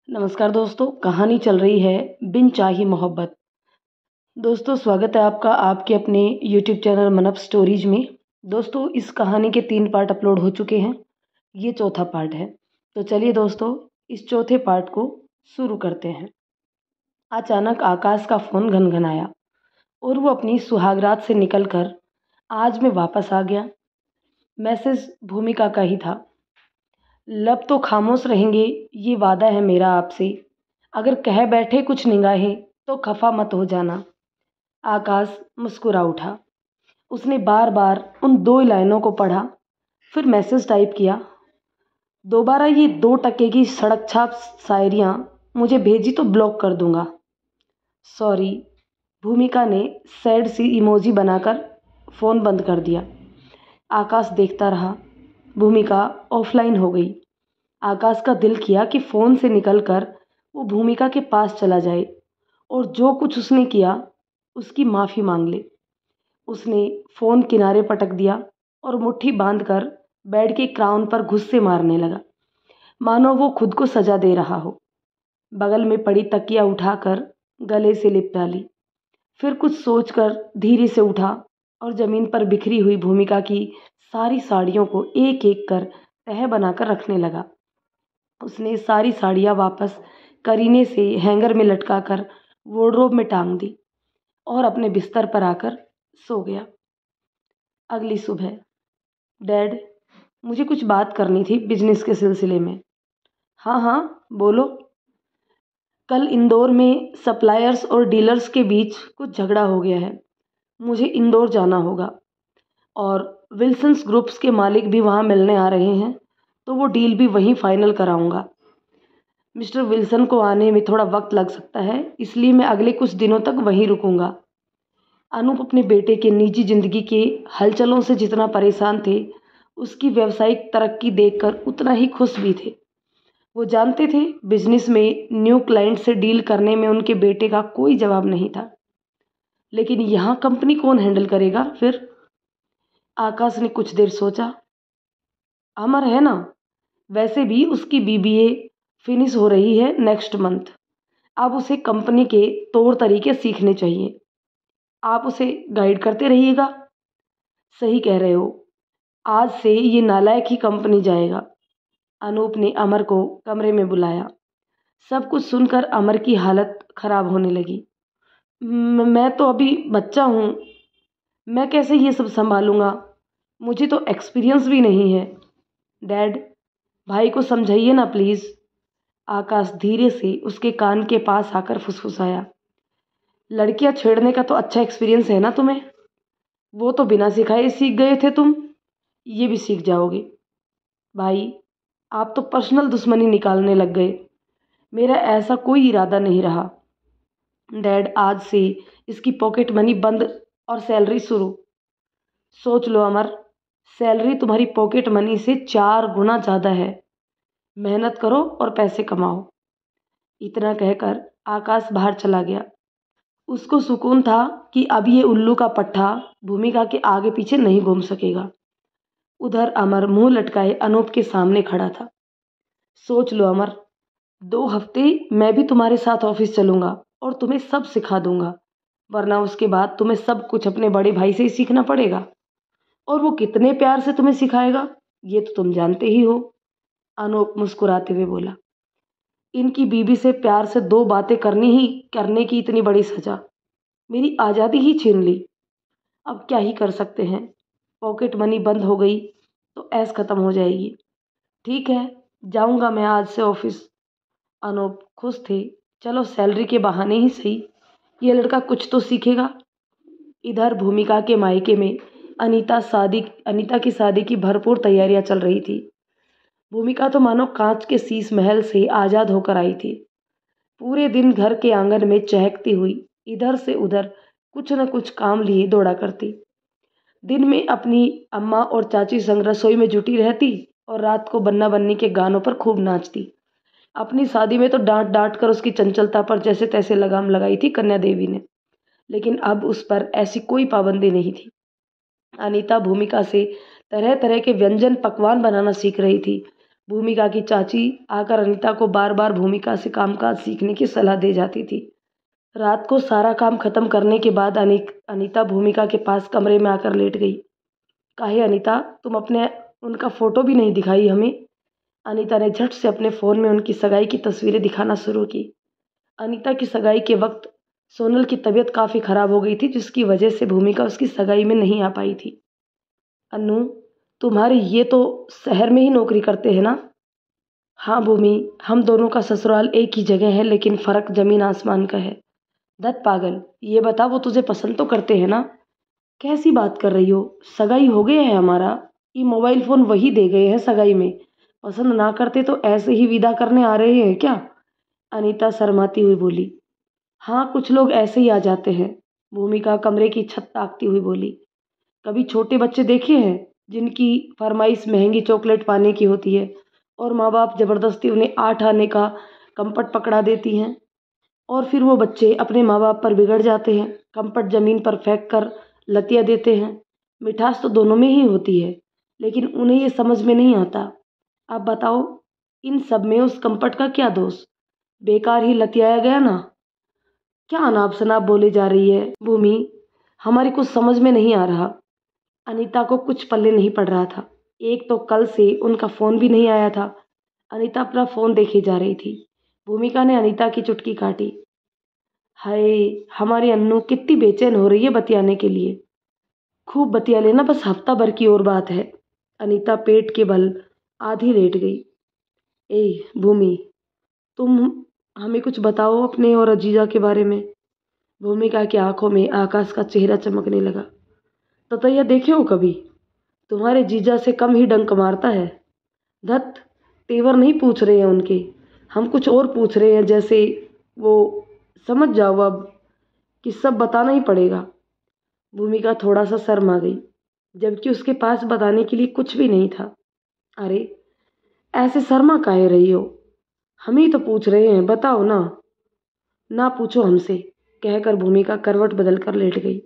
नमस्कार दोस्तों, कहानी चल रही है बिन चाही मोहब्बत। दोस्तों, स्वागत है आपका आपके अपने यूट्यूब चैनल मनप स्टोरीज में। दोस्तों, इस कहानी के 3 पार्ट अपलोड हो चुके हैं। ये चौथा पार्ट है। तो चलिए दोस्तों, इस चौथे पार्ट को शुरू करते हैं। अचानक आकाश का फ़ोन घनघनाया और वो अपनी सुहागरात से निकलकर आज में वापस आ गया। मैसेज भूमिका का ही था। लब तो खामोश रहेंगे, ये वादा है मेरा आपसे। अगर कह बैठे कुछ निगाहें तो खफा मत हो जाना। आकाश मुस्कुरा उठा। उसने बार बार उन 2 लाइनों को पढ़ा, फिर मैसेज टाइप किया। दोबारा ये 2 टके की सड़क छाप शायरियाँ मुझे भेजी तो ब्लॉक कर दूंगा। सॉरी। भूमिका ने सैड सी इमोजी बनाकर फ़ोन बंद कर दिया। आकाश देखता रहा। भूमिका ऑफलाइन हो गई। आकाश का दिल किया कि फ़ोन से निकलकर वो भूमिका के पास चला जाए और जो कुछ उसने किया उसकी माफ़ी मांग ले। उसने फ़ोन किनारे पटक दिया और मुट्ठी बांधकर बेड के क्राउन पर घुस्से मारने लगा, मानो वो खुद को सजा दे रहा हो। बगल में पड़ी तकिया उठाकर गले से लिप डाली। फिर कुछ सोचकर धीरे से उठा और ज़मीन पर बिखरी हुई भूमिका की सारी साड़ियों को एक एक कर तह बनाकर रखने लगा। उसने सारी साड़ियाँ वापस करीने से हैंगर में लटकाकर वार्डरोब में टांग दी और अपने बिस्तर पर आकर सो गया। अगली सुबह, डैड, मुझे कुछ बात करनी थी बिजनेस के सिलसिले में। हाँ हाँ, बोलो। कल इंदौर में सप्लायर्स और डीलर्स के बीच कुछ झगड़ा हो गया है। मुझे इंदौर जाना होगा और विल्सन्स ग्रुप्स के मालिक भी वहाँ मिलने आ रहे हैं, तो वो डील भी वहीं फाइनल कराऊंगा। मिस्टर विल्सन को आने में थोड़ा वक्त लग सकता है, इसलिए मैं अगले कुछ दिनों तक वहीं रुकूंगा। अनूप अपने बेटे के निजी जिंदगी के हलचलों से जितना परेशान थे, उसकी व्यावसायिक तरक्की देखकर उतना ही खुश भी थे। वो जानते थे बिजनेस में न्यू क्लाइंट से डील करने में उनके बेटे का कोई जवाब नहीं था, लेकिन यहाँ कंपनी कौन हैंडल करेगा फिर? आकाश ने कुछ देर सोचा। अमर है ना, वैसे भी उसकी बीबीए फिनिश हो रही है नेक्स्ट मंथ। अब उसे कंपनी के तौर तरीके सीखने चाहिए। आप उसे गाइड करते रहिएगा। सही कह रहे हो, आज से ये नालायक ही कंपनी जाएगा। अनूप ने अमर को कमरे में बुलाया। सब कुछ सुनकर अमर की हालत खराब होने लगी। मैं तो अभी बच्चा हूँ, मैं कैसे ये सब संभालूंगा? मुझे तो एक्सपीरियंस भी नहीं है। डैड, भाई को समझाइए ना प्लीज़। आकाश धीरे से उसके कान के पास आकर फुसफुसाया। लड़कियां छेड़ने का तो अच्छा एक्सपीरियंस है ना तुम्हें? वो तो बिना सिखाए सीख गए थे तुम, ये भी सीख जाओगे। भाई, आप तो पर्सनल दुश्मनी निकालने लग गए। मेरा ऐसा कोई इरादा नहीं रहा। डैड, आज से इसकी पॉकेट मनी बंद और सैलरी शुरू। सोच लो अमर, सैलरी तुम्हारी पॉकेट मनी से 4 गुना ज़्यादा है। मेहनत करो और पैसे कमाओ। इतना कहकर आकाश बाहर चला गया। उसको सुकून था कि अब ये उल्लू का पट्टा भूमिका के आगे पीछे नहीं घूम सकेगा। उधर अमर मुंह लटकाए अनूप के सामने खड़ा था। सोच लो अमर, 2 हफ्ते मैं भी तुम्हारे साथ ऑफिस चलूंगा और तुम्हें सब सिखा दूंगा, वरना उसके बाद तुम्हें सब कुछ अपने बड़े भाई से ही सीखना पड़ेगा। और वो कितने प्यार से तुम्हें सिखाएगा, ये तो तुम जानते ही हो। अनूप मुस्कुराते हुए बोला। इनकी बीबी से प्यार से 2 बातें करने की इतनी बड़ी सजा, मेरी आज़ादी ही छीन ली। अब क्या ही कर सकते हैं, पॉकेट मनी बंद हो गई तो ऐस खत्म हो जाएगी। ठीक है, जाऊंगा मैं आज से ऑफिस। अनूप खुश थे। चलो सैलरी के बहाने ही सही, ये लड़का कुछ तो सीखेगा। इधर भूमिका के मायके में अनीता की शादी की भरपूर तैयारियां चल रही थी। भूमिका तो मानो कांच के शीश महल से आज़ाद होकर आई थी। पूरे दिन घर के आंगन में चहकती हुई इधर से उधर कुछ न कुछ काम लिए दौड़ा करती। दिन में अपनी अम्मा और चाची संग रसोई में जुटी रहती और रात को बन्ना बन्नी के गानों पर खूब नाचती। अपनी शादी में तो डांट डांट कर उसकी चंचलता पर जैसे तैसे लगाम लगाई थी कन्या देवी ने, लेकिन अब उस पर ऐसी कोई पाबंदी नहीं थी। अनीता भूमिका से तरह तरह के व्यंजन पकवान बनाना सीख रही थी। भूमिका की चाची आकर अनीता को बार बार भूमिका से कामकाज सीखने की सलाह दे जाती थी। रात को सारा काम खत्म करने के बाद अनीता भूमिका के पास कमरे में आकर लेट गई। काहे अनीता, तुम अपने उनका फोटो भी नहीं दिखाई हमें। अनीता ने झट से अपने फ़ोन में उनकी सगाई की तस्वीरें दिखाना शुरू की। अनीता की सगाई के वक्त सोनल की तबीयत काफ़ी ख़राब हो गई थी, जिसकी वजह से भूमिका उसकी सगाई में नहीं आ पाई थी। अनु, तुम्हारे ये तो शहर में ही नौकरी करते हैं ना? हाँ भूमि, हम दोनों का ससुराल एक ही जगह है, लेकिन फ़र्क ज़मीन आसमान का है। धत पागल, ये बता वो तुझे पसंद तो करते हैं ना? कैसी बात कर रही हो? सगाई हो गया है हमारा। ये मोबाइल फ़ोन वही दे गए हैं सगाई में। पसंद ना करते तो ऐसे ही विदा करने आ रहे हैं क्या? अनीता शर्माती हुई बोली। हाँ, कुछ लोग ऐसे ही आ जाते हैं। भूमिका कमरे की छत ताकती हुई बोली। कभी छोटे बच्चे देखे हैं जिनकी फरमाइश महंगी चॉकलेट पाने की होती है और माँ बाप ज़बरदस्ती उन्हें 8 आने का कम्पट पकड़ा देती हैं, और फिर वो बच्चे अपने माँ बाप पर बिगड़ जाते हैं। कम्पट ज़मीन पर फेंक कर लतिया देते हैं। मिठास तो दोनों में ही होती है, लेकिन उन्हें ये समझ में नहीं आता। आप बताओ, इन सब में उस कम्पट का क्या दोष? बेकार ही लतियाया गया ना। क्या अनाप शनाप बोले जा रही है भूमि, हमारी कुछ समझ में नहीं आ रहा। अनीता को कुछ पल्ले नहीं पड़ रहा था। एक तो कल से उनका फ़ोन भी नहीं आया था। अनीता अपना फ़ोन देखे जा रही थी। भूमिका ने अनीता की चुटकी काटी। हाय, हमारी अन्नू कितनी बेचैन हो रही है बतियाने के लिए। खूब बतिया लेना, बस हफ्ता भर की और बात है। अनीता पेट के बल आधी लेट गई। ए भूमि, तुम हमें कुछ बताओ अपने और अजीजा के बारे में। भूमिका की आंखों में आकाश का चेहरा चमकने लगा। तो यह देखे हो कभी? तुम्हारे जीजा से कम ही डंक मारता है। धत, तेवर नहीं पूछ रहे हैं उनके, हम कुछ और पूछ रहे हैं। जैसे वो, समझ जाओ अब कि सब बताना ही पड़ेगा। भूमिका थोड़ा सा शर्मा गई, जबकि उसके पास बताने के लिए कुछ भी नहीं था। अरे, ऐसे शर्मा काहे रही हो? हम ही तो पूछ रहे हैं, बताओ ना। ना पूछो हमसे, कहकर भूमिका करवट बदल कर लेट गई।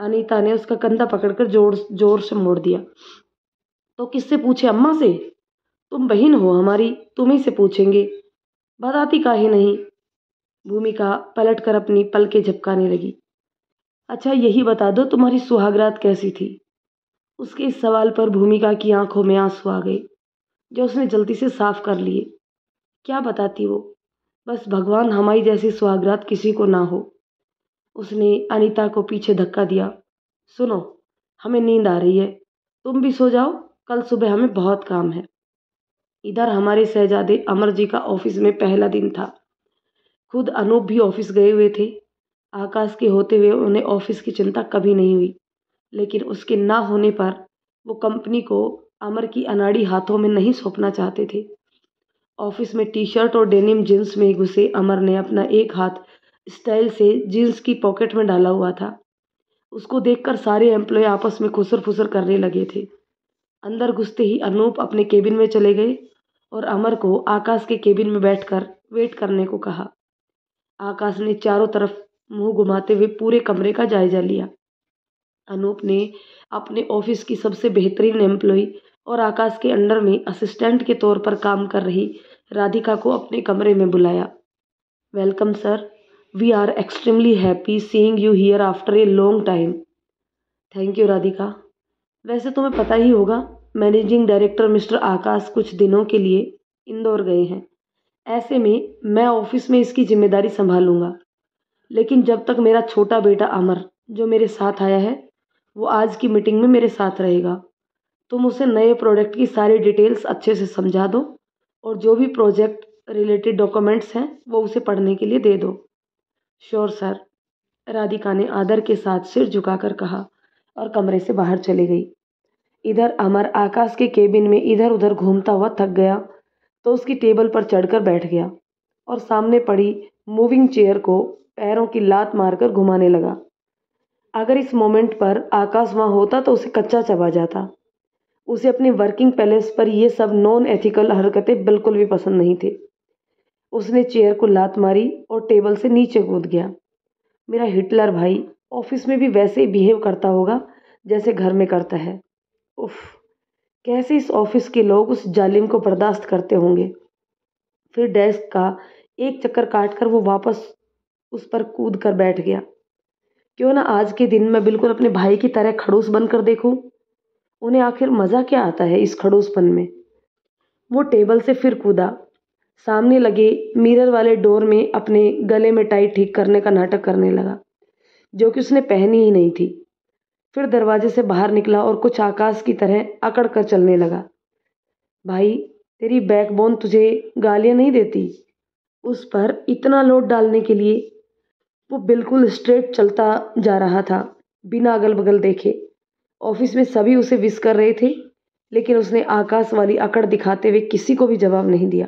अनीता ने उसका कंधा पकड़कर जोर जोर से मोड़ दिया। तो किससे पूछे, अम्मा से? तुम बहन हो हमारी, तुम्ही से पूछेंगे, बताती काहे नहीं? भूमिका पलटकर अपनी पलकें झपकाने लगी। अच्छा यही बता दो, तुम्हारी सुहागरात कैसी थी? उसके इस सवाल पर भूमिका की आंखों में आंसू आ गए, जो उसने जल्दी से साफ कर लिए। क्या बताती वो, बस भगवान हमारी जैसी सुहागरात किसी को ना हो। उसने अनीता को पीछे धक्का दिया। सुनो, हमें नींद आ रही है, तुम भी सो जाओ, कल सुबह हमें बहुत काम है। इधर हमारे शहजादे अमर जी का ऑफिस में पहला दिन था। खुद अनूप भी ऑफिस गए हुए थे। आकाश के होते हुए उन्हें ऑफिस की चिंता कभी नहीं हुई, लेकिन उसके ना होने पर वो कंपनी को अमर की अनाड़ी हाथों में नहीं सौंपना चाहते थे। ऑफिस में टी शर्ट और डेनिम जींस में घुसे अमर ने अपना एक हाथ स्टाइल से जींस की पॉकेट में डाला हुआ था। उसको देखकर सारे एम्प्लॉय आपस में खुसर फुसर करने लगे थे। अंदर घुसते ही अनूप अपने केबिन में चले गए और अमर को आकाश के केबिन में बैठकर वेट करने को कहा। आकाश ने चारों तरफ मुंह घुमाते हुए पूरे कमरे का जायजा लिया। अनूप ने अपने ऑफिस की सबसे बेहतरीन एम्प्लॉय और आकाश के अंडर में असिस्टेंट के तौर पर काम कर रही राधिका को अपने कमरे में बुलाया। Welcome sir, we are extremely happy seeing you here after a long time. Thank you Radhika. वैसे तुम्हें पता ही होगा, मैनेजिंग डायरेक्टर मिस्टर आकाश कुछ दिनों के लिए इंदौर गए हैं। ऐसे में मैं ऑफिस में इसकी जिम्मेदारी संभालूंगा, लेकिन जब तक मेरा छोटा बेटा अमर, जो मेरे साथ आया है, वो आज की मीटिंग में मेरे साथ रहेगा। तुम उसे नए प्रोडक्ट की सारी डिटेल्स अच्छे से समझा दो और जो भी प्रोजेक्ट रिलेटेड डॉक्यूमेंट्स हैं वो उसे पढ़ने के लिए दे दो। श्योर सर, राधिका ने आदर के साथ सिर झुकाकर कहा और कमरे से बाहर चली गई। इधर अमर आकाश के केबिन में इधर उधर घूमता हुआ थक गया तो उसकी टेबल पर चढ़कर बैठ गया और सामने पड़ी मूविंग चेयर को पैरों की लात मारकर घुमाने लगा। अगर इस मोमेंट पर आकाश वहाँ होता तो उसे कच्चा चबा जाता। उसे अपने वर्किंग पैलेस पर ये सब नॉन एथिकल हरकतें बिल्कुल भी पसंद नहीं थे। उसने चेयर को लात मारी और टेबल से नीचे कूद गया। मेरा हिटलर भाई ऑफिस में भी वैसे ही बिहेव करता होगा जैसे घर में करता है। उफ, कैसे इस ऑफिस के लोग उस जालिम को बर्दाश्त करते होंगे। फिर डेस्क का एक चक्कर काटकर वो वापस उस पर कूद कर बैठ गया। क्यों ना आज के दिन मैं बिल्कुल अपने भाई की तरह खड़ूस बनकर देखूं। उन्हें आखिर मजा क्या आता है इस खड़ूसपन में। वो टेबल से फिर कूदा, सामने लगे मिरर वाले डोर में अपने गले में टाई ठीक करने का नाटक करने लगा, जो कि उसने पहनी ही नहीं थी। फिर दरवाजे से बाहर निकला और कुछ आकाश की तरह अकड़ कर चलने लगा। भाई, तेरी बैकबोन तुझे गालियां नहीं देती? उस पर इतना लोड डालने के लिए। वो बिल्कुल स्ट्रेट चलता जा रहा था, बिना अगल बगल देखे। ऑफिस में सभी उसे विश कर रहे थे, लेकिन उसने आकाश वाली अकड़ दिखाते हुए किसी को भी जवाब नहीं दिया।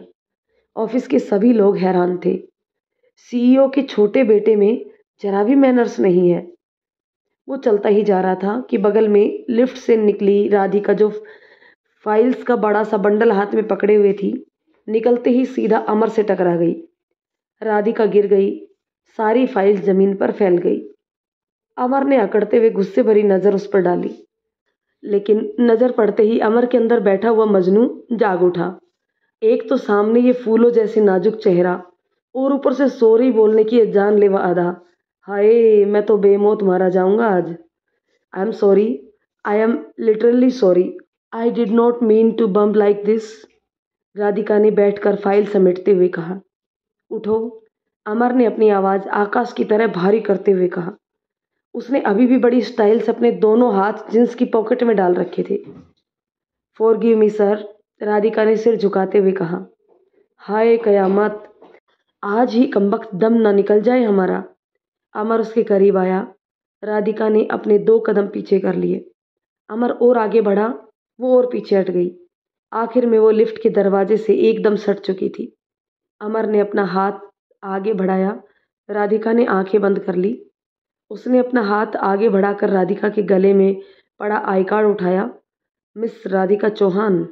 ऑफिस के सभी लोग हैरान थे। सीईओ के छोटे बेटे में जरा भी मैनर्स नहीं है। वो चलता ही जा रहा था कि बगल में लिफ्ट से निकली राधिका, जो फाइल्स का बड़ा सा बंडल हाथ में पकड़े हुए थी, निकलते ही सीधा अमर से टकरा गई। राधिका गिर गई, सारी फाइल्स जमीन पर फैल गई। अमर ने अकड़ते हुए गुस्से भरी नजर उस पर डाली, लेकिन नजर पड़ते ही अमर के अंदर बैठा हुआ मजनू जाग उठा। एक तो सामने ये फूलों जैसे नाजुक चेहरा, और ऊपर से सॉरी बोलने की ये जानलेवा अदा। हाय, मैं तो बेमौत मारा जाऊंगा आज। I am sorry, I am literally sorry, I did not mean to bump like this. Radhika ने बैठकर फाइल समेटते हुए कहा। उठो, अमर ने अपनी आवाज आकाश की तरह भारी करते हुए कहा। उसने अभी भी बड़ी स्टाइल से अपने दोनों हाथ जींस की पॉकेट में डाल रखे थे। फॉरगिव मी सर, राधिका ने सिर झुकाते हुए कहा। हाय कयामत, आज ही कमबख्त दम ना निकल जाए हमारा। अमर उसके करीब आया। राधिका ने अपने 2 कदम पीछे कर लिए। अमर और आगे बढ़ा, वो और पीछे हट गई। आखिर में वो लिफ्ट के दरवाजे से एकदम सट चुकी थी। अमर ने अपना हाथ आगे बढ़ाया। राधिका ने आंखें बंद कर ली। उसने अपना हाथ आगे बढ़ाकर राधिका के गले में पड़ा आई कार्ड उठाया। Miss Radhika Chauhan.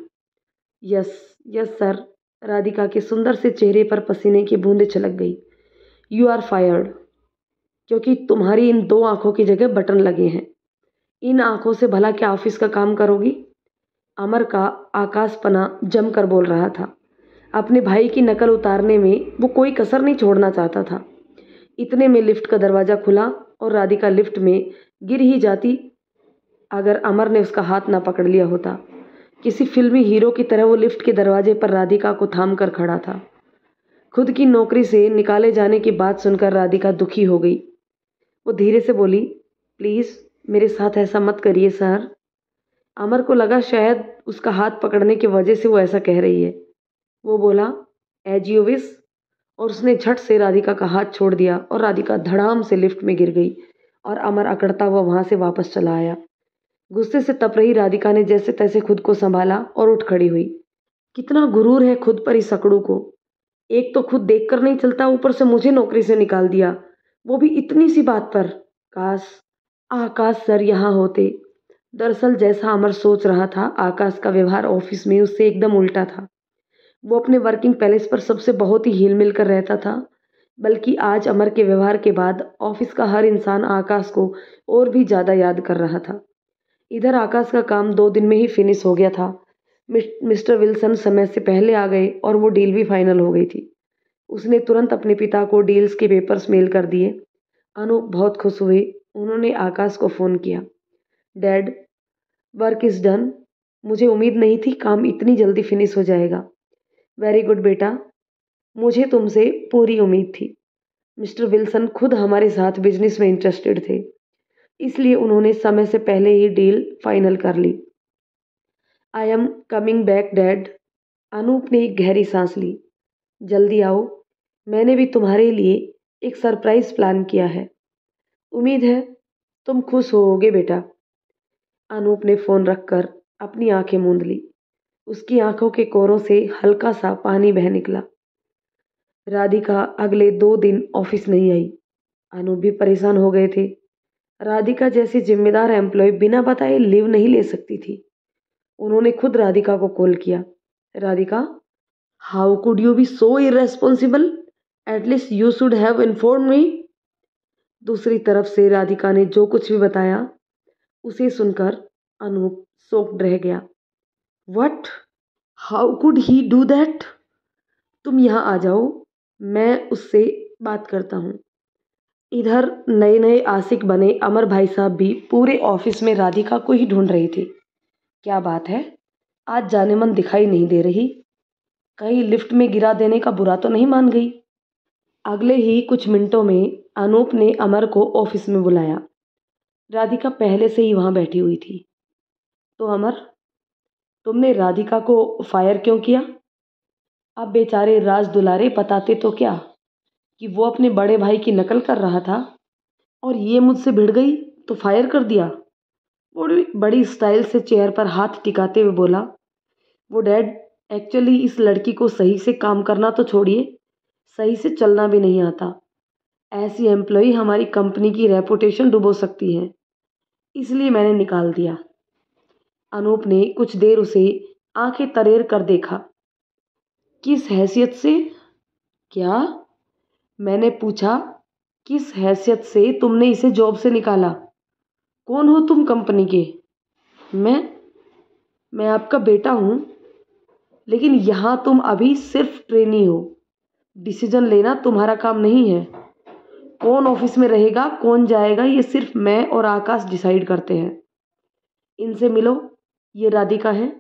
Yes, yes sir. Radhika के सुंदर से चेहरे पर पसीने की बूंदें छलक गई। यू आर फायर्ड, क्योंकि तुम्हारी इन 2 आंखों की जगह बटन लगे हैं। इन आंखों से भला क्या ऑफिस का काम करोगी? अमर का आकाशपना जमकर बोल रहा था। अपने भाई की नकल उतारने में वो कोई कसर नहीं छोड़ना चाहता था। इतने में लिफ्ट का दरवाजा खुला और राधिका लिफ्ट में गिर ही जाती अगर अमर ने उसका हाथ ना पकड़ लिया होता। किसी फिल्मी हीरो की तरह वो लिफ्ट के दरवाजे पर राधिका को थाम कर खड़ा था। खुद की नौकरी से निकाले जाने की बात सुनकर राधिका दुखी हो गई। वो धीरे से बोली, प्लीज मेरे साथ ऐसा मत करिए सर। अमर को लगा शायद उसका हाथ पकड़ने की वजह से वो ऐसा कह रही है। वो बोला, एज यू विश, और उसने झट से राधिका का हाथ छोड़ दिया और राधिका धड़ाम से लिफ्ट में गिर गई और अमर अकड़ता हुआ वहां से वापस चला आया। गुस्से से तप रही राधिका ने जैसे तैसे खुद को संभाला और उठ खड़ी हुई। कितना गुरूर है खुद पर इस अकड़ू को। एक तो खुद देखकर नहीं चलता, ऊपर से मुझे नौकरी से निकाल दिया, वो भी इतनी सी बात पर। काश आकाश सर यहाँ होते। दरअसल जैसा अमर सोच रहा था, आकाश का व्यवहार ऑफिस में उससे एकदम उल्टा था। वो अपने वर्किंग पैलेस पर सबसे बहुत ही हिल मिल कर रहता था, बल्कि आज अमर के व्यवहार के बाद ऑफिस का हर इंसान आकाश को और भी ज़्यादा याद कर रहा था। इधर आकाश का काम 2 दिन में ही फिनिश हो गया था। मिस्टर विल्सन समय से पहले आ गए और वो डील भी फाइनल हो गई थी। उसने तुरंत अपने पिता को डील्स के पेपर्स मेल कर दिए। अनूप बहुत खुश हुए। उन्होंने आकाश को फ़ोन किया। Dad, work is done. मुझे उम्मीद नहीं थी काम इतनी जल्दी फिनिश हो जाएगा। वेरी गुड बेटा, मुझे तुमसे पूरी उम्मीद थी। मिस्टर विल्सन खुद हमारे साथ बिजनेस में इंटरेस्टेड थे, इसलिए उन्होंने समय से पहले ही डील फाइनल कर ली। I am coming back dad. Anoop ने एक गहरी सांस ली। जल्दी आओ, मैंने भी तुम्हारे लिए एक सरप्राइज प्लान किया है। उम्मीद है तुम खुश होगे बेटा। अनूप ने फ़ोन रखकर अपनी आंखें मूंद ली। उसकी आंखों के कोरों से हल्का सा पानी बह निकला। राधिका अगले 2 दिन ऑफिस नहीं आई। अनूप भी परेशान हो गए थे। राधिका जैसी जिम्मेदार एम्प्लॉय बिना बताए लीव नहीं ले सकती थी। उन्होंने खुद राधिका को कॉल किया। Radhika, how could you be so irresponsible? At least you should have inform me. दूसरी तरफ से राधिका ने जो कुछ भी बताया, उसे सुनकर अनूप शॉक्ड रह गया। What? How could he do that? तुम यहाँ आ जाओ, मैं उससे बात करता हूँ। इधर नए नए आशिक बने अमर भाई साहब भी पूरे ऑफिस में राधिका को ही ढूंढ रहे थे। क्या बात है, आज जाने मन दिखाई नहीं दे रही? कहीं लिफ्ट में गिरा देने का बुरा तो नहीं मान गई? अगले ही कुछ मिनटों में अनूप ने अमर को ऑफिस में बुलाया। राधिका पहले से ही वहां बैठी हुई थी। तो अमर, तुमने राधिका को फायर क्यों किया? अब बेचारे राज दुलारे बताते तो क्या कि वो अपने बड़े भाई की नकल कर रहा था और ये मुझसे भिड़ गई तो फायर कर दिया। बड़ी बड़ी स्टाइल से चेयर पर हाथ टिकाते हुए बोला, वो डैड, एक्चुअली इस लड़की को सही से काम करना तो छोड़िए, सही से चलना भी नहीं आता। ऐसी एम्प्लॉय हमारी कंपनी की रेपुटेशन डुबो सकती है, इसलिए मैंने निकाल दिया। अनूप ने कुछ देर उसे आंखें तरेर कर देखा। किस हैसियत से? क्या? मैंने पूछा, किस हैसियत से तुमने इसे जॉब से निकाला? कौन हो तुम कंपनी के? मैं आपका बेटा हूँ, लेकिन यहाँ तुम अभी सिर्फ ट्रेनी हो। डिसीजन लेना तुम्हारा काम नहीं है। कौन ऑफिस में रहेगा, कौन जाएगा, ये सिर्फ मैं और आकाश डिसाइड करते हैं। इनसे मिलो, ये राधिका है,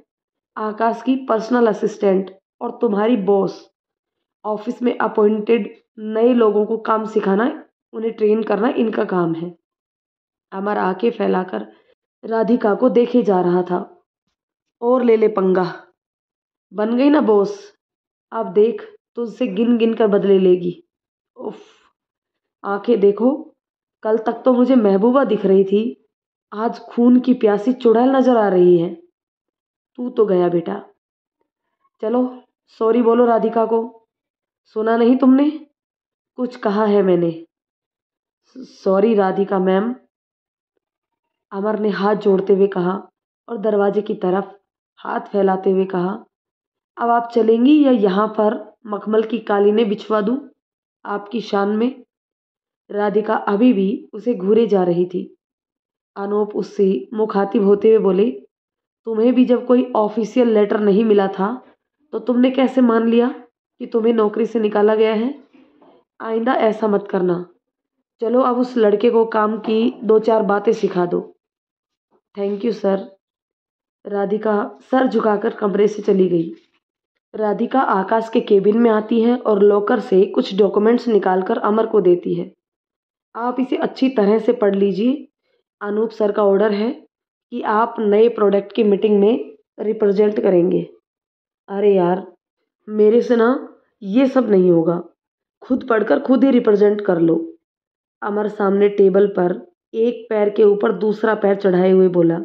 आकाश की पर्सनल असिस्टेंट और तुम्हारी बॉस। ऑफिस में अपॉइंटेड नए लोगों को काम सिखाना, उन्हें ट्रेन करना इनका काम है। अमर आंखें फैलाकर राधिका को देखे जा रहा था। और ले पंगा, बन गई ना बॉस? अब देख, तुझसे गिन गिन कर बदले लेगी। उफ, आंखें देखो, कल तक तो मुझे महबूबा दिख रही थी, आज खून की प्यासी चुड़ैल नजर आ रही है। तू तो गया बेटा। चलो सॉरी बोलो राधिका को। सुना नहीं तुमने? कुछ कहा है मैंने। सॉरी राधिका मैम, अमर ने हाथ जोड़ते हुए कहा और दरवाजे की तरफ हाथ फैलाते हुए कहा, अब आप चलेंगी या यहाँ पर मखमल की कालीनें बिछवा दूं आपकी शान में? राधिका अभी भी उसे घूरे जा रही थी। अनूप उससे मुखातिब होते हुए बोले, तुम्हें भी जब कोई ऑफिशियल लेटर नहीं मिला था तो तुमने कैसे मान लिया कि तुम्हें नौकरी से निकाला गया है? आइंदा ऐसा मत करना। चलो अब उस लड़के को काम की दो चार बातें सिखा दो। Thank you sir. Radhika sir झुकाकर कमरे से चली गई। राधिका आकाश के केबिन में आती है और लॉकर से कुछ डॉक्यूमेंट्स निकालकर अमर को देती है। आप इसे अच्छी तरह से पढ़ लीजिए। अनूप सर का ऑर्डर है कि आप नए प्रोडक्ट की मीटिंग में रिप्रेजेंट करेंगे। अरे यार, मेरे से ना ये सब नहीं होगा, खुद पढ़कर खुद ही रिप्रेजेंट कर लो। अमर सामने टेबल पर एक पैर के ऊपर दूसरा पैर चढ़ाए हुए बोला।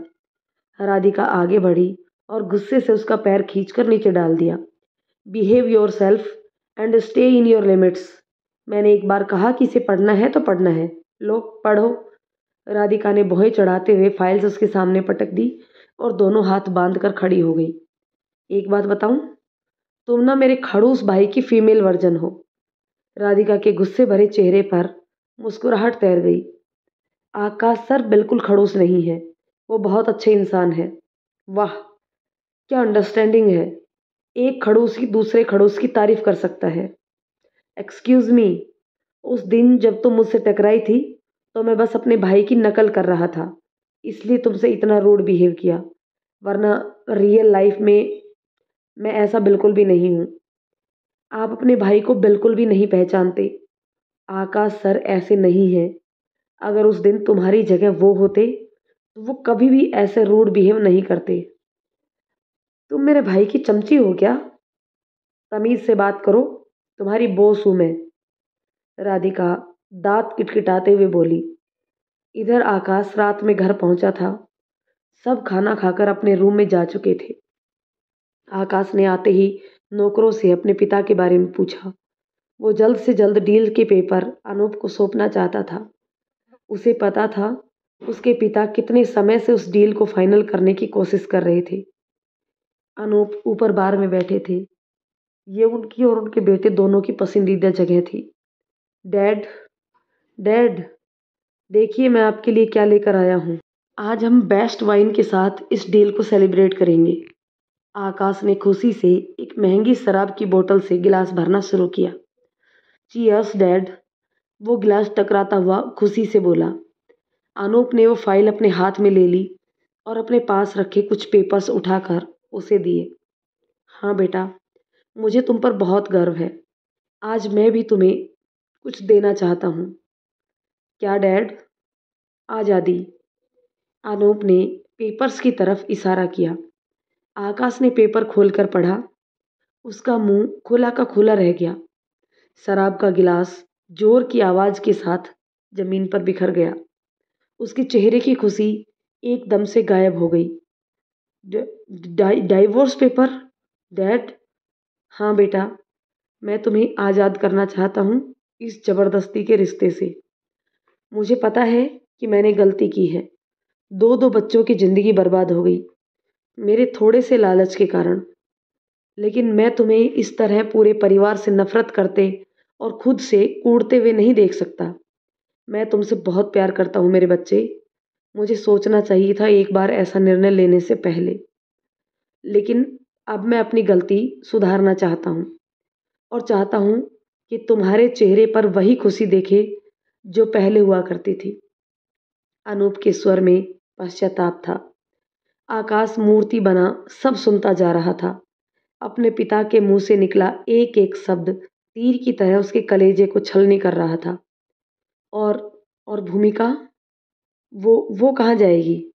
राधिका आगे बढ़ी और गुस्से से उसका पैर खींचकर नीचे डाल दिया। Behave your self and stay in your limits. मैंने एक बार कहा कि इसे पढ़ना है तो पढ़ना है, लो पढ़ो। राधिका ने भौहें चढ़ाते हुए फाइल्स उसके सामने पटक दी और दोनों हाथ बांध कर खड़ी हो गई। एक बात बताऊं, तुम ना मेरे खड़ूस भाई की फीमेल वर्जन हो। राधिका के गुस्से भरे चेहरे पर मुस्कुराहट तैर गई। आकाश सर बिल्कुल खड़ूस नहीं है, वो बहुत अच्छे इंसान है। वाह, क्या अंडरस्टैंडिंग है। एक खड़ूस ही दूसरे खड़ूस की तारीफ कर सकता है। एक्सक्यूज मी, उस दिन जब तुम मुझसे टकराई थी तो मैं बस अपने भाई की नकल कर रहा था, इसलिए तुमसे इतना रूड बिहेव किया, वरना रियल लाइफ में मैं ऐसा बिल्कुल भी नहीं हूँ। आप अपने भाई को बिल्कुल भी नहीं पहचानते। आकाश सर ऐसे नहीं है। अगर उस दिन तुम्हारी जगह वो होते तो वो कभी भी ऐसे रूड बिहेव नहीं करते। तुम मेरे भाई की चमची हो क्या? तमीज से बात करो, तुम्हारी बॉस हूं मैं। राधिका दांत किटकिटाते हुए बोली। इधर आकाश रात में घर पहुंचा था। सब खाना खाकर अपने रूम में जा चुके थे। आकाश ने आते ही नौकरों से अपने पिता के बारे में पूछा। वो जल्द से जल्द डील के पेपर अनूप को सौंपना चाहता था। उसे पता था उसके पिता कितने समय से उस डील को फाइनल करने की कोशिश कर रहे थे। अनूप ऊपर बार में बैठे थे। ये उनकी और उनके बेटे दोनों की पसंदीदा जगह थी। डैड, डैड, देखिए मैं आपके लिए क्या लेकर आया हूँ। आज हम बेस्ट वाइन के साथ इस डील को सेलिब्रेट करेंगे। आकाश ने खुशी से एक महंगी शराब की बोतल से गिलास भरना शुरू किया। चीयर्स डैड, वो गिलास टकराता हुआ खुशी से बोला। अनूप ने वो फाइल अपने हाथ में ले ली और अपने पास रखे कुछ पेपर्स उठाकर उसे दिए। हाँ बेटा, मुझे तुम पर बहुत गर्व है। आज मैं भी तुम्हें कुछ देना चाहता हूँ। क्या डैड? आज़ादी। अनूप ने पेपर्स की तरफ इशारा किया। आकाश ने पेपर खोलकर पढ़ा। उसका मुंह खुला का खुला रह गया। शराब का गिलास जोर की आवाज के साथ जमीन पर बिखर गया। उसके चेहरे की खुशी एकदम से गायब हो गई। Divorce paper? डैड? हाँ बेटा, मैं तुम्हें आज़ाद करना चाहता हूँ इस जबरदस्ती के रिश्ते से। मुझे पता है कि मैंने गलती की है। दो दो बच्चों की ज़िंदगी बर्बाद हो गई मेरे थोड़े से लालच के कारण। लेकिन मैं तुम्हें इस तरह पूरे परिवार से नफरत करते और खुद से कूड़ते हुए नहीं देख सकता। मैं तुमसे बहुत प्यार करता हूँ मेरे बच्चे। मुझे सोचना चाहिए था एक बार ऐसा निर्णय लेने से पहले। लेकिन अब मैं अपनी गलती सुधारना चाहता हूँ और चाहता हूँ कि तुम्हारे चेहरे पर वही खुशी देखे जो पहले हुआ करती थी। अनूप के स्वर में पश्चाताप था। आकाश मूर्ति बना सब सुनता जा रहा था। अपने पिता के मुंह से निकला एक एक शब्द तीर की तरह उसके कलेजे को छलनी कर रहा था। और और भूमिका, वो कहाँ जाएगी?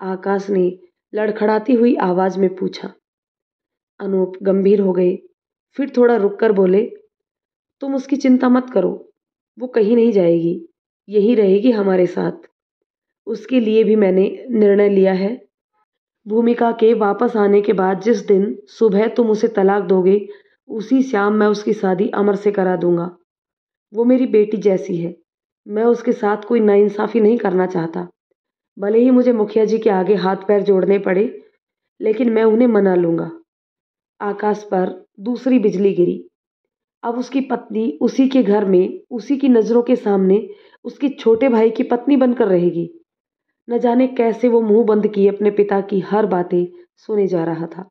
आकाश ने लड़खड़ाती हुई आवाज में पूछा। अनूप गंभीर हो गए। फिर थोड़ा रुककर बोले, तुम उसकी चिंता मत करो। वो कहीं नहीं जाएगी, यहीं रहेगी हमारे साथ। उसके लिए भी मैंने निर्णय लिया है। भूमिका के वापस आने के बाद जिस दिन सुबह तुम उसे तलाक दोगे, उसी शाम मैं उसकी शादी अमर से करा दूंगा। वो मेरी बेटी जैसी है। मैं उसके साथ कोई नाइंसाफ़ी नहीं करना चाहता। भले ही मुझे मुखिया जी के आगे हाथ पैर जोड़ने पड़े, लेकिन मैं उन्हें मना लूँगा। आकाश पर दूसरी बिजली गिरी। अब उसकी पत्नी उसी के घर में, उसी की नज़रों के सामने उसके छोटे भाई की पत्नी बनकर रहेगी। न जाने कैसे वो मुंह बंद किए अपने पिता की हर बातें सुने जा रहा था।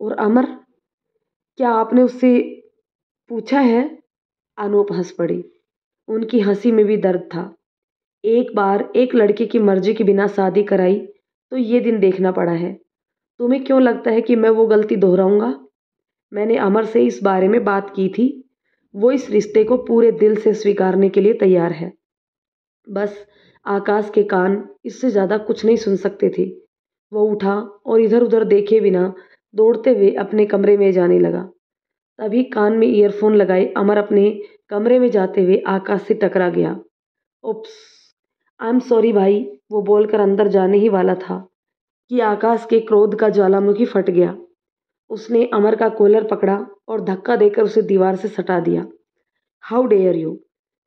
और अमर, क्या आपने उससे पूछा है? अनूप हंस पड़ी। उनकी हंसी में भी दर्द था। एक बार एक लड़के की मर्जी के बिना शादी कराई तो ये दिन देखना पड़ा है। तुम्हें क्यों लगता है कि मैं वो गलती दोहराऊंगा? मैंने अमर से इस बारे में बात की थी। वो इस रिश्ते को पूरे दिल से स्वीकारने के लिए तैयार है। बस आकाश के कान इससे ज़्यादा कुछ नहीं सुन सकते थे। वो उठा और इधर उधर देखे बिना दौड़ते हुए अपने कमरे में जाने लगा। तभी कान में ईयरफोन लगाए अमर अपने कमरे में जाते हुए आकाश से टकरा गया। उप्स, आई एम सॉरी भाई, वो बोलकर अंदर जाने ही वाला था कि आकाश के क्रोध का ज्वालामुखी फट गया। उसने अमर का कॉलर पकड़ा और धक्का देकर उसे दीवार से सटा दिया। How dare you!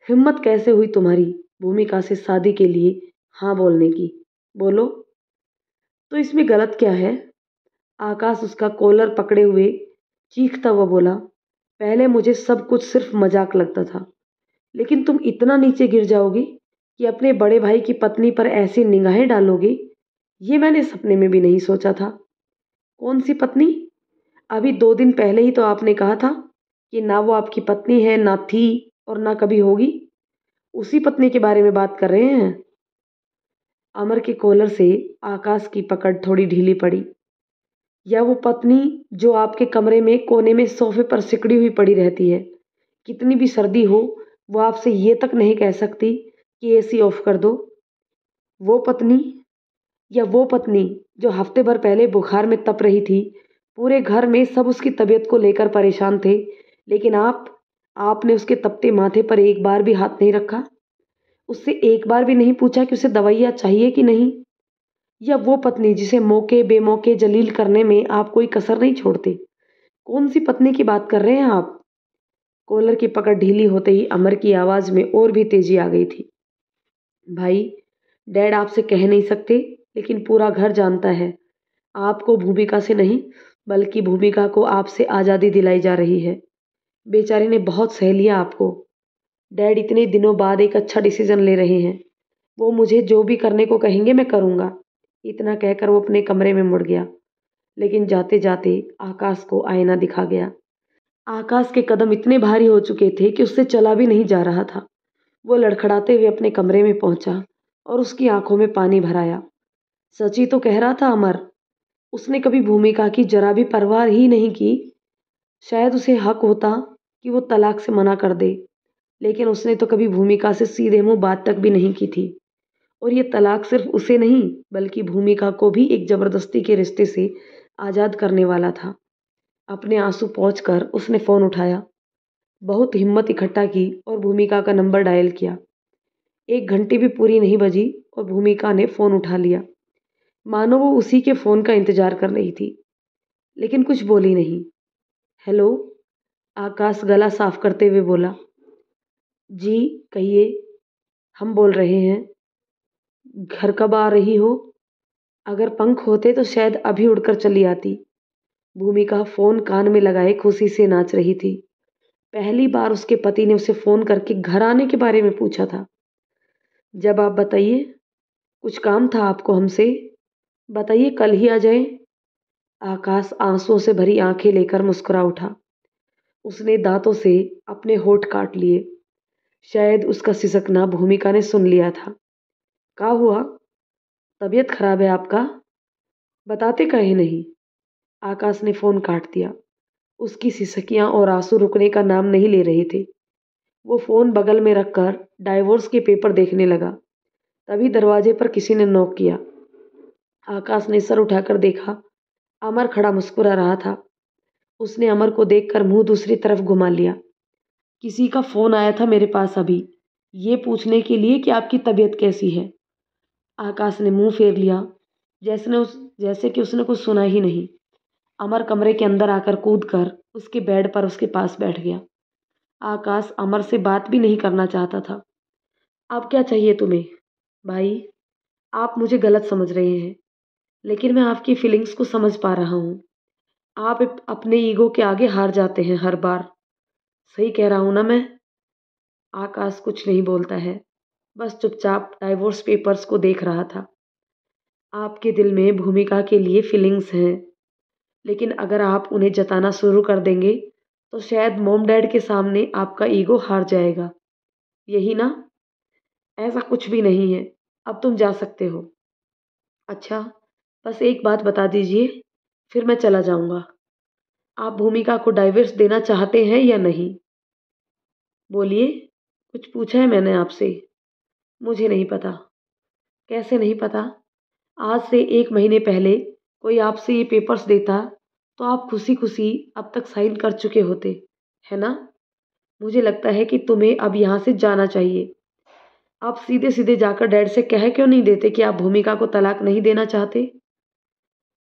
हिम्मत कैसे हुई तुम्हारी भूमिका से शादी के लिए हाँ बोलने की? बोलो। तो इसमें गलत क्या है? आकाश उसका कॉलर पकड़े हुए चीखता हुआ बोला। पहले मुझे सब कुछ सिर्फ मजाक लगता था, लेकिन तुम इतना नीचे गिर जाओगी कि अपने बड़े भाई की पत्नी पर ऐसी निगाहें डालोगे, ये मैंने सपने में भी नहीं सोचा था। कौन सी पत्नी? अभी 2 दिन पहले ही तो आपने कहा था कि ना वो आपकी पत्नी है, ना थी और ना कभी होगी। उसी पत्नी के बारे में बात कर रहे हैं? अमर के कॉलर से आकाश की पकड़ थोड़ी ढीली पड़ी। या वो पत्नी जो आपके कमरे में कोने में सोफे पर सिकड़ी हुई पड़ी रहती है। कितनी भी सर्दी हो, वो आपसे ये तक नहीं कह सकती कि एसी ऑफ कर दो। वो पत्नी, या वो पत्नी जो हफ्ते भर पहले बुखार में तप रही थी। पूरे घर में सब उसकी तबीयत को लेकर परेशान थे, लेकिन आपने उसके तपते माथे पर एक बार भी हाथ नहीं रखा। उससे एक बार भी नहीं पूछा कि उसे दवाइयाँ चाहिए कि नहीं। या वो पत्नी जिसे मौके बेमौके जलील करने में आप कोई कसर नहीं छोड़ते। कौन सी पत्नी की बात कर रहे हैं आप? कॉलर की पकड़ ढीली होते ही अमर की आवाज में और भी तेजी आ गई थी। भाई, डैड आपसे कह नहीं सकते, लेकिन पूरा घर जानता है। आपको भूमिका से नहीं, बल्कि भूमिका को आपसे आज़ादी दिलाई जा रही है। बेचारी ने बहुत सह लिया आपको। डैड इतने दिनों बाद एक अच्छा डिसीजन ले रहे हैं। वो मुझे जो भी करने को कहेंगे मैं करूँगा। इतना कहकर वो अपने कमरे में मुड़ गया। लेकिन जाते जाते आकाश को आईना दिखा गया। आकाश के कदम इतने भारी हो चुके थे कि उससे चला भी नहीं जा रहा था। वो लड़खड़ाते हुए अपने कमरे में पहुंचा और उसकी आंखों में पानी भर आया। सची तो कह रहा था अमर। उसने कभी भूमिका की जरा भी परवाह ही नहीं की। शायद उसे हक होता कि वो तलाक से मना कर दे, लेकिन उसने तो कभी भूमिका से सीधे मुंह बात तक भी नहीं की थी। और ये तलाक सिर्फ उसे नहीं बल्कि भूमिका को भी एक जबरदस्ती के रिश्ते से आज़ाद करने वाला था। अपने आंसू पोंछ कर उसने फ़ोन उठाया, बहुत हिम्मत इकट्ठा की और भूमिका का नंबर डायल किया। 1 घंटे भी पूरी नहीं बजी और भूमिका ने फ़ोन उठा लिया, मानो वो उसी के फ़ोन का इंतज़ार कर रही थी, लेकिन कुछ बोली नहीं। हेलो, आकाश गला साफ करते हुए बोला। जी कहिए, हम बोल रहे हैं। घर कब आ रही हो? अगर पंख होते तो शायद अभी उड़कर चली आती। भूमिका फ़ोन कान में लगाए खुशी से नाच रही थी। पहली बार उसके पति ने उसे फ़ोन करके घर आने के बारे में पूछा था। जब आप बताइए, कुछ काम था आपको हमसे? बताइए कल ही आ जाएं। आकाश आंसुओं से भरी आंखें लेकर मुस्कुरा उठा। उसने दांतों से अपने होठ काट लिए। शायद उसका सिसकना भूमिका ने सुन लिया था। क्या हुआ? तबीयत खराब है आपका? बताते काहे नहीं? आकाश ने फ़ोन काट दिया। उसकी सिसकियां और आंसू रुकने का नाम नहीं ले रहे थे। वो फ़ोन बगल में रखकर डाइवोर्स के पेपर देखने लगा। तभी दरवाजे पर किसी ने नॉक किया। आकाश ने सर उठाकर देखा। अमर खड़ा मुस्कुरा रहा था। उसने अमर को देखकर मुंह दूसरी तरफ घुमा लिया। किसी का फ़ोन आया था मेरे पास अभी, ये पूछने के लिए कि आपकी तबीयत कैसी है। आकाश ने मुंह फेर लिया, जैसे कि उसने कुछ सुना ही नहीं। अमर कमरे के अंदर आकर कूदकर उसके बेड पर उसके पास बैठ गया। आकाश अमर से बात भी नहीं करना चाहता था। अब क्या चाहिए तुम्हें? भाई, आप मुझे गलत समझ रहे हैं, लेकिन मैं आपकी फीलिंग्स को समझ पा रहा हूँ। आप अपने ईगो के आगे हार जाते हैं हर बार। सही कह रहा हूँ ना मैं? आकाश कुछ नहीं बोलता है, बस चुपचाप डाइवोर्स पेपर्स को देख रहा था। आपके दिल में भूमिका के लिए फीलिंग्स हैं, लेकिन अगर आप उन्हें जताना शुरू कर देंगे तो शायद मॉम डैड के सामने आपका ईगो हार जाएगा। यही ना? ऐसा कुछ भी नहीं है। अब तुम जा सकते हो। अच्छा, बस एक बात बता दीजिए, फिर मैं चला जाऊंगा। आप भूमिका को डाइवोर्स देना चाहते हैं या नहीं? बोलिए, कुछ पूछा है मैंने आपसे? मुझे नहीं पता। कैसे नहीं पता? आज से 1 महीने पहले कोई आपसे ये पेपर्स देता तो आप खुशी खुशी अब तक साइन कर चुके होते, है ना? मुझे लगता है कि तुम्हें अब यहाँ से जाना चाहिए। आप सीधे सीधे जाकर डैड से कह क्यों नहीं देते कि आप भूमिका को तलाक नहीं देना चाहते?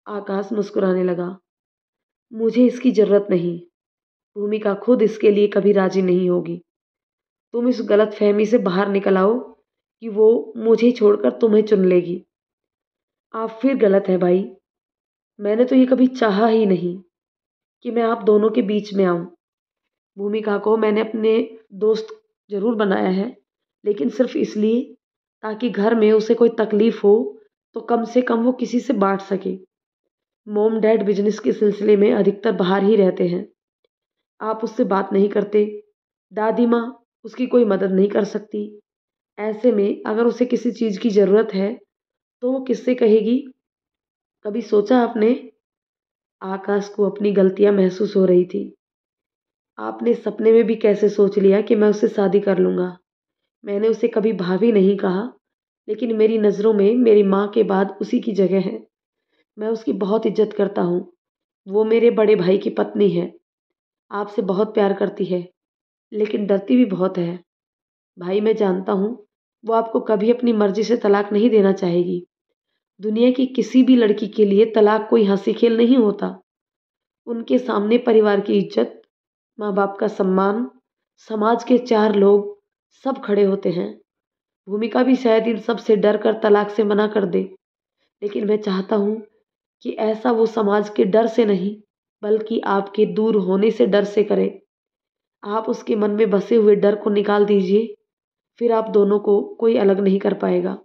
आकाश मुस्कुराने लगा। मुझे इसकी जरूरत नहीं। भूमिका खुद इसके लिए कभी राजी नहीं होगी। तुम इस गलत फहमी से बाहर निकल आओ कि वो मुझे छोड़कर तुम्हें चुन लेगी। आप फिर गलत हैं भाई। मैंने तो ये कभी चाहा ही नहीं कि मैं आप दोनों के बीच में आऊं। भूमिका को मैंने अपने दोस्त जरूर बनाया है, लेकिन सिर्फ इसलिए ताकि घर में उसे कोई तकलीफ हो तो कम से कम वो किसी से बांट सके। मॉम डैड बिजनेस के सिलसिले में अधिकतर बाहर ही रहते हैं। आप उससे बात नहीं करते। दादी माँ उसकी कोई मदद नहीं कर सकती। ऐसे में अगर उसे किसी चीज़ की ज़रूरत है तो वो किससे कहेगी? कभी सोचा आपने? आकाश को अपनी गलतियां महसूस हो रही थी। आपने सपने में भी कैसे सोच लिया कि मैं उससे शादी कर लूँगा? मैंने उसे कभी भाभी नहीं कहा, लेकिन मेरी नज़रों में मेरी माँ के बाद उसी की जगह है। मैं उसकी बहुत इज्जत करता हूँ। वो मेरे बड़े भाई की पत्नी है। आपसे बहुत प्यार करती है, लेकिन डरती भी बहुत है। भाई, मैं जानता हूँ वो आपको कभी अपनी मर्जी से तलाक नहीं देना चाहेगी। दुनिया की किसी भी लड़की के लिए तलाक कोई हंसी खेल नहीं होता। उनके सामने परिवार की इज्जत, माँ बाप का सम्मान, समाज के 4 लोग सब खड़े होते हैं। भूमिका भी शायद इन सब से डर कर तलाक से मना कर दे, लेकिन मैं चाहता हूँ कि ऐसा वो समाज के डर से नहीं बल्कि आपके दूर होने से डर से करे। आप उसके मन में बसे हुए डर को निकाल दीजिए, फिर आप दोनों को कोई अलग नहीं कर पाएगा।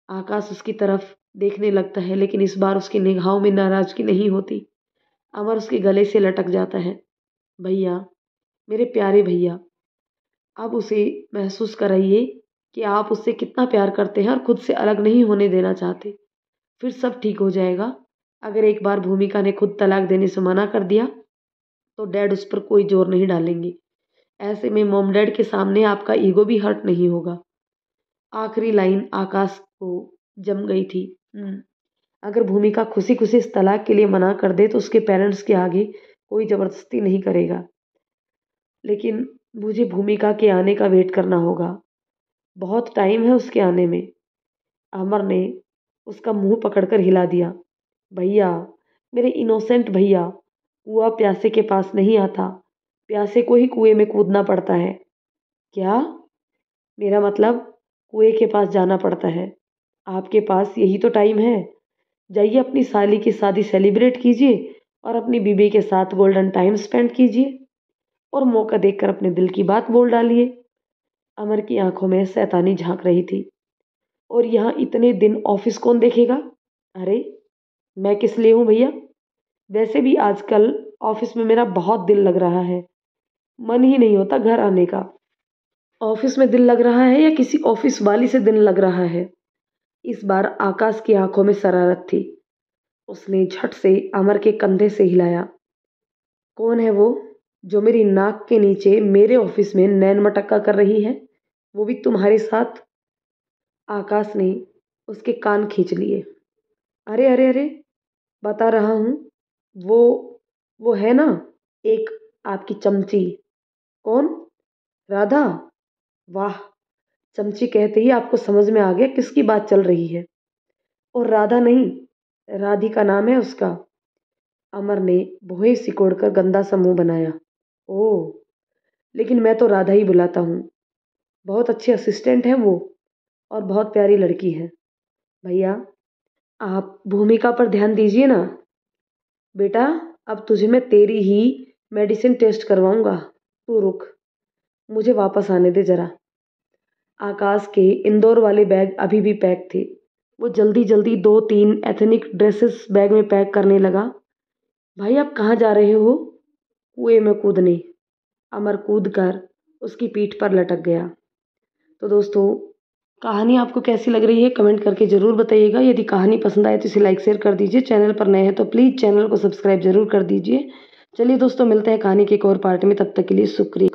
आकाश उसकी तरफ देखने लगता है, लेकिन इस बार उसकी निगाहों में नाराजगी नहीं होती। अमर उसके गले से लटक जाता है। भैया, मेरे प्यारे भैया, आप उसे महसूस कराइए कि आप उससे कितना प्यार करते हैं और खुद से अलग नहीं होने देना चाहते। फिर सब ठीक हो जाएगा। अगर एक बार भूमिका ने खुद तलाक देने से मना कर दिया तो डैड उस पर कोई जोर नहीं डालेंगे। ऐसे में मॉम डैड के सामने आपका ईगो भी हर्ट नहीं होगा। आखिरी लाइन आकाश को जम गई थी। अगर भूमिका खुशी खुशी इस तलाक के लिए मना कर दे तो उसके पेरेंट्स के आगे कोई ज़बरदस्ती नहीं करेगा। लेकिन मुझे भूमिका के आने का वेट करना होगा। बहुत टाइम है उसके आने में। अमर ने उसका मुंह पकड़कर हिला दिया। भैया, मेरे इनोसेंट भैया, कुआं प्यासे के पास नहीं आता, प्यासे को ही कुएं में कूदना पड़ता है। क्या? मेरा मतलब कुएं के पास जाना पड़ता है। आपके पास यही तो टाइम है। जाइए अपनी साली की शादी सेलिब्रेट कीजिए और अपनी बीबी के साथ गोल्डन टाइम स्पेंड कीजिए और मौका देखकर अपने दिल की बात बोल डालिए। अमर की आंखों में शैतानी झांक रही थी। और यहाँ इतने दिन ऑफिस कौन देखेगा? अरे, मैं किस लिए हूँ भैया? वैसे भी आजकल ऑफिस में मेरा बहुत दिल लग रहा है। मन ही नहीं होता घर आने का। ऑफिस में दिल लग रहा है या किसी ऑफिस वाली से दिल लग रहा है? इस बार आकाश की आंखों में शरारत थी। उसने झट से अमर के कंधे से हिलाया। कौन है वो जो मेरी नाक के नीचे मेरे ऑफिस में नैन मटक्का कर रही है, वो भी तुम्हारे साथ? आकाश ने उसके कान खींच लिए। अरे अरे अरे, बता रहा हूँ। वो वो है ना, एक आपकी चमची। कौन? राधा? वाह, चमची कहते ही आपको समझ में आ गया किसकी बात चल रही है। और राधा नहीं, राधिका नाम है उसका। अमर ने भुएं सिकोड़कर गंदा सा मुंह बनाया। ओह, लेकिन मैं तो राधा ही बुलाता हूँ। बहुत अच्छी असिस्टेंट है वो और बहुत प्यारी लड़की है। भैया, आप भूमिका पर ध्यान दीजिए ना। बेटा, अब तुझे मैं तेरी ही मेडिसिन टेस्ट करवाऊंगा। तू रुक, मुझे वापस आने दे जरा। आकाश के इंदौर वाले बैग अभी भी पैक थे। वो जल्दी जल्दी 2-3 एथनिक ड्रेसेस बैग में पैक करने लगा। भाई, आप कहाँ जा रहे हो? कुएं में कूदने। अमर कूदकर उसकी पीठ पर लटक गया। तो दोस्तों, कहानी आपको कैसी लग रही है कमेंट करके ज़रूर बताइएगा। यदि कहानी पसंद आए तो इसे लाइक शेयर कर दीजिए। चैनल पर नए हैं तो प्लीज़ चैनल को सब्सक्राइब जरूर कर दीजिए। चलिए दोस्तों, मिलते हैं कहानी के एक और पार्ट में। तब तक के लिए शुक्रिया।